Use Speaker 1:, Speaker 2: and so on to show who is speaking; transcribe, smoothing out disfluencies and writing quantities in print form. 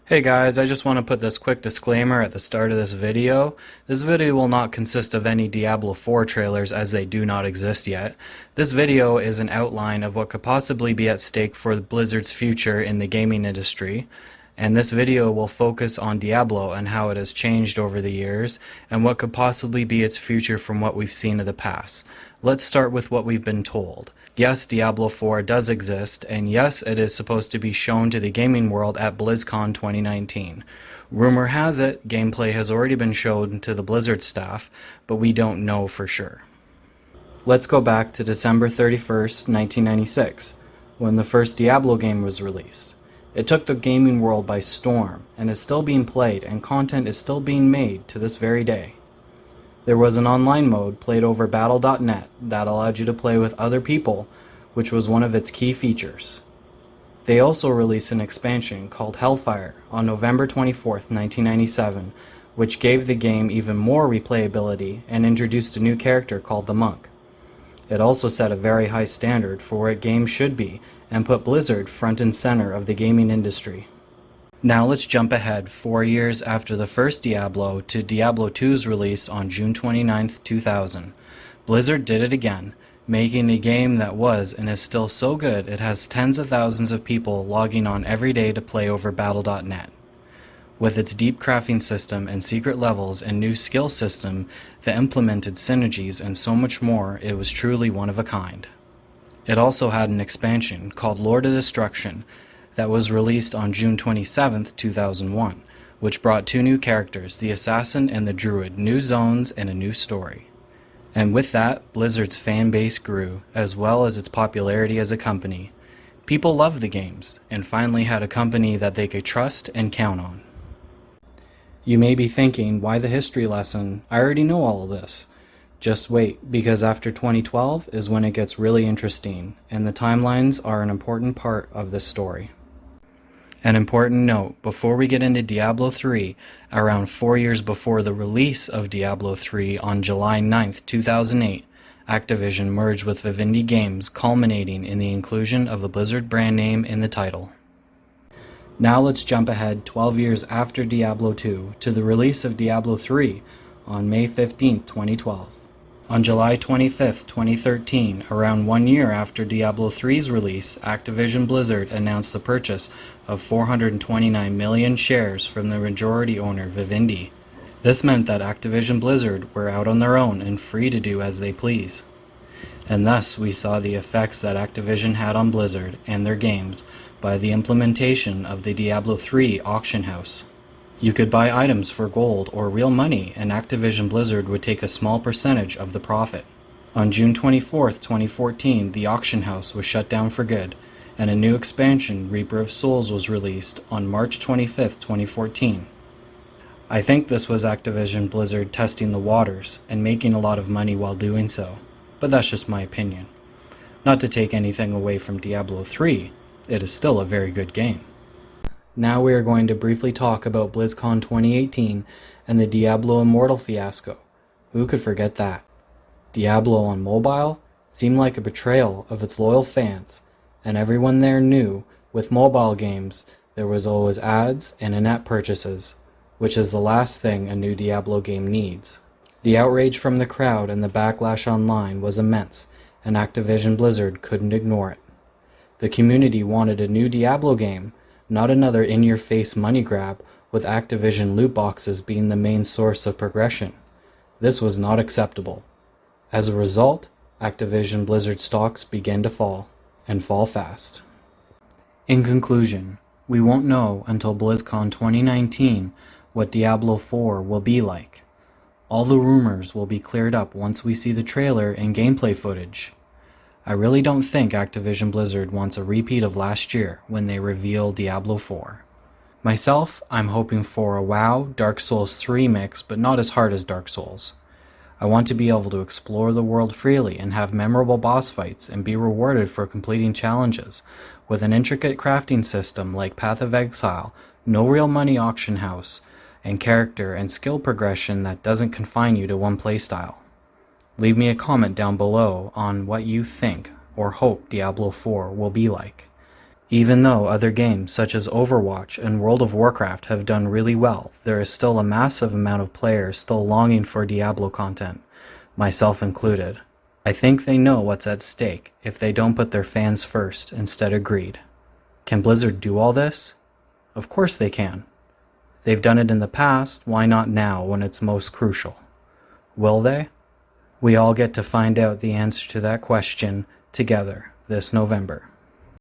Speaker 1: Hey guys, I just want to put this quick disclaimer at the start of this video. This video will not consist of any Diablo 4 trailers as they do not exist yet. This video is an outline of what could possibly be at stake for Blizzard's future in the gaming industry. And this video will focus on Diablo and how it has changed over the years and what could possibly be its future from what we've seen in the past. Let's start with what we've been told. Yes, Diablo 4 does exist, and yes, it is supposed to be shown to the gaming world at Blizzcon 2019. Rumor has it, gameplay has already been shown to the Blizzard staff, but we don't know for sure. Let's go back to December 31st, 1996, when the first Diablo game was released. It took the gaming world by storm, and is still being played, and content is still being made to this very day. There was an online mode played over Battle.net that allowed you to play with other people, which was one of its key features. They also released an expansion called Hellfire on November 24th, 1997, which gave the game even more replayability and introduced a new character called the Monk. It also set a very high standard for what games should be and put Blizzard front and center of the gaming industry. Now let's jump ahead 4 years after the first Diablo to Diablo 2's release on June 29, 2000. Blizzard did it again, making a game that was and is still so good it has tens of thousands of people logging on every day to play over Battle.net. With its deep crafting system and secret levels and new skill system that implemented synergies and so much more, it was truly one of a kind. It also had an expansion called Lord of Destruction that was released on June 27, 2001, which brought two new characters, the Assassin and the Druid, new zones, and a new story. And with that, Blizzard's fan base grew, as well as its popularity as a company. People loved the games, and finally had a company that they could trust and count on. You may be thinking, why the history lesson? I already know all of this. Just wait, because after 2012 is when it gets really interesting, and the timelines are an important part of this story. An important note, before we get into Diablo 3, around 4 years before the release of Diablo 3 on July 9, 2008, Activision merged with Vivendi Games, culminating in the inclusion of the Blizzard brand name in the title. Now let's jump ahead 12 years after Diablo 2 to the release of Diablo 3 on May 15, 2012. On July 25, 2013, around 1 year after Diablo 3's release, Activision Blizzard announced the purchase of 429 million shares from the majority owner Vivendi. This meant that Activision Blizzard were out on their own and free to do as they please. And thus we saw the effects that Activision had on Blizzard and their games by the implementation of the Diablo 3 auction house. You could buy items for gold or real money, and Activision Blizzard would take a small percentage of the profit. On June 24, 2014, the auction house was shut down for good, and a new expansion, Reaper of Souls, was released on March 25, 2014. I think this was Activision Blizzard testing the waters and making a lot of money while doing so, but that's just my opinion. Not to take anything away from Diablo 3, it is still a very good game. Now we are going to briefly talk about BlizzCon 2018 and the Diablo Immortal fiasco. Who could forget that? Diablo on mobile seemed like a betrayal of its loyal fans, and everyone there knew with mobile games there was always ads and in-app purchases, which is the last thing a new Diablo game needs. The outrage from the crowd and the backlash online was immense, and Activision Blizzard couldn't ignore it. The community wanted a new Diablo game, not another in-your-face money grab with Activision loot boxes being the main source of progression. This was not acceptable. As a result, Activision Blizzard stocks began to fall, and fall fast. In conclusion, we won't know until BlizzCon 2019 what Diablo 4 will be like. All the rumors will be cleared up once we see the trailer and gameplay footage. I really don't think Activision Blizzard wants a repeat of last year when they revealed Diablo 4. Myself, I'm hoping for a WoW Dark Souls 3 mix, but not as hard as Dark Souls. I want to be able to explore the world freely and have memorable boss fights and be rewarded for completing challenges, with an intricate crafting system like Path of Exile, no real money auction house, and character and skill progression that doesn't confine you to one playstyle. Leave me a comment down below on what you think or hope Diablo 4 will be like. Even though other games such as Overwatch and World of Warcraft have done really well, there is still a massive amount of players still longing for Diablo content, myself included. I think they know what's at stake if they don't put their fans first instead of greed. Can Blizzard do all this? Of course they can. They've done it in the past, why not now when it's most crucial? Will they? We all get to find out the answer to that question together this November.